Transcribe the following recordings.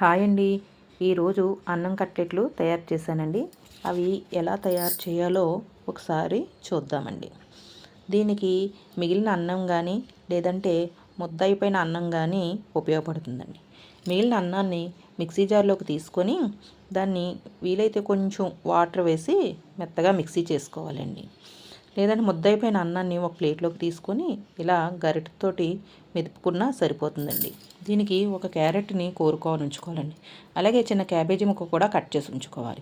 Hi అండి. ఈరోజు అన్నం కట్లెట్లు తయారు చేశానండి. అవి ఎలా తయారు చేయాలో ఒకసారి చూద్దామండి. దీనికి మిగిలిన అన్నం కానీ లేదంటే ముద్ద అయిపోయిన అన్నం కానీ ఉపయోగపడుతుందండి. మిగిలిన అన్నాన్ని మిక్సీ జార్లోకి తీసుకొని దాన్ని వీలైతే కొంచెం వాటర్ వేసి మెత్తగా మిక్సీ చేసుకోవాలండి. లేదంటే ముద్దయిపోయిన అన్నాన్ని ఒక ప్లేట్లోకి తీసుకొని ఇలా గరిటెతోటి మెదుపుకున్నా సరిపోతుందండి. దీనికి ఒక క్యారెట్ని కోరుకోవాలి ఉంచుకోవాలండి. అలాగే చిన్న క్యాబేజీ ముక్క కూడా కట్ చేసి ఉంచుకోవాలి.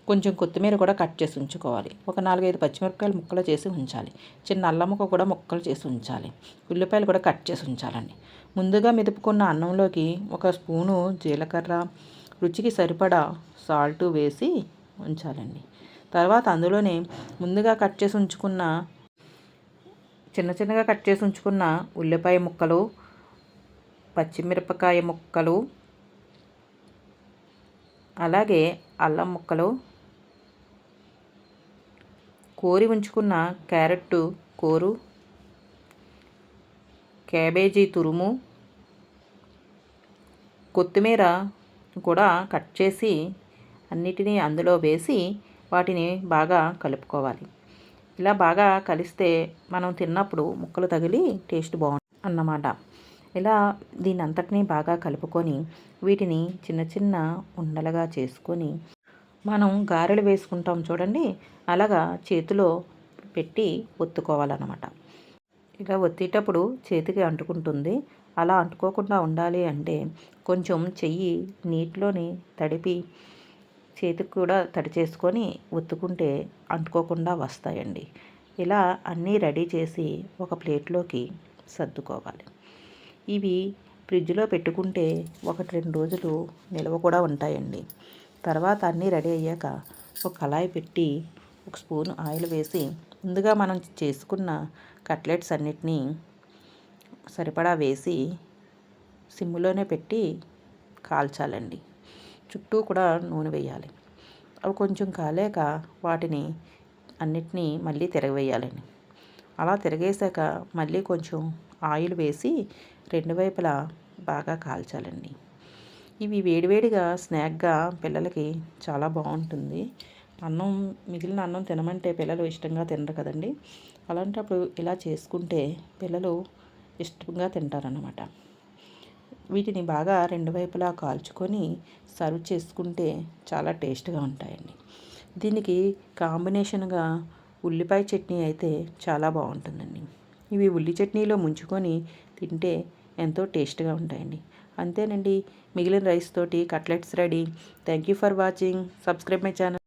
కొంచెం కొత్తిమీర కూడా కట్ చేసి ఉంచుకోవాలి. ఒక 4-5 పచ్చిమిరపకాయలు ముక్కలు చేసి ఉంచాలి. చిన్న అల్లం ముక్క కూడా ముక్కలు చేసి ఉంచాలి. ఉల్లిపాయలు కూడా కట్ చేసి ఉంచాలండి. ముందుగా మెదుపుకున్న అన్నంలోకి ఒక స్పూను జీలకర్ర, రుచికి సరిపడా సాల్ట్ వేసి ఉంచాలండి. తర్వాత అందులోనే ముందుగా కట్ చేసి ఉంచుకున్న చిన్నగా కట్ చేసి ఉంచుకున్న ఉల్లిపాయ ముక్కలు, పచ్చిమిరపకాయ ముక్కలు, అలాగే అల్లం ముక్కలు, కోరి ఉంచుకున్న క్యారెట్ కోరు, క్యాబేజీ తురుము, కొత్తిమీర కూడా కట్ చేసి అన్నిటినీ అందులో వేసి వాటిని బాగా కలుపుకోవాలి. ఇలా బాగా కలిస్తే మనం తిన్నప్పుడు ముక్కలు తగిలి టేస్ట్ బాగుంటుంది అన్నమాట. ఇలా దీని అంతటినీ బాగా కలుపుకొని వీటిని చిన్న ఉండలుగా చేసుకొని మనం గారెలు వేసుకుంటాం చూడండి, అలాగా చేతిలో పెట్టి ఒత్తుకోవాలన్నమాట. ఇలా ఒత్తేటప్పుడు చేతికి అంటుకుంటుంది. అలా అంటుకోకుండా ఉండాలి అంటే కొంచెం చెయ్యి నీటిలోని తడిపి చేతికి కూడా తడి చేసుకొని ఒత్తుకుంటే అంటుకోకుండా వస్తాయండి. ఇలా అన్నీ రెడీ చేసి ఒక ప్లేట్లోకి సర్దుకోవాలి. ఇవి ఫ్రిడ్జ్లో పెట్టుకుంటే 1-2 రోజులు నిల్వ కూడా ఉంటాయండి. తర్వాత అన్నీ రెడీ అయ్యాక ఒక కళాయి పెట్టి ఒక స్పూన్ ఆయిల్ వేసి ముందుగా మనం చేసుకున్న కట్లెట్స్ అన్నిటినీ సరిపడా వేసి సిమ్లోనే పెట్టి కాల్చాలండి. చుట్టూ కూడా నూనె వేయాలి. అవి కొంచెం కాలేక వాటిని అన్నిటినీ మళ్ళీ తిరగవేయాలండి. అలా తిరగేసాక మళ్ళీ కొంచెం ఆయిల్ వేసి 2 వైపులా బాగా కాల్చాలండి. ఇవి వేడివేడిగా స్నాక్గా పిల్లలకి చాలా బాగుంటుంది. మిగిలిన అన్నం తినమంటే పిల్లలు ఇష్టంగా తినరు కదండి. అలాంటప్పుడు ఇలా చేసుకుంటే పిల్లలు ఇష్టంగా తింటారన్నమాట. వీటిని బాగా 2 వైపులా కాల్చుకొని సర్వ్ చేసుకుంటే చాలా టేస్ట్గా ఉంటాయండి. దీనికి కాంబినేషన్గా ఉల్లిపాయ చట్నీ అయితే చాలా బాగుంటుందండి. ఇవి ఉల్లి చట్నీలో ముంచుకొని తింటే ఎంతో టేస్ట్గా ఉంటాయండి. అంతేనండి, మిగిలిన రైస్ తోటి cutlets ready. Thank you for watching. Subscribe my channel.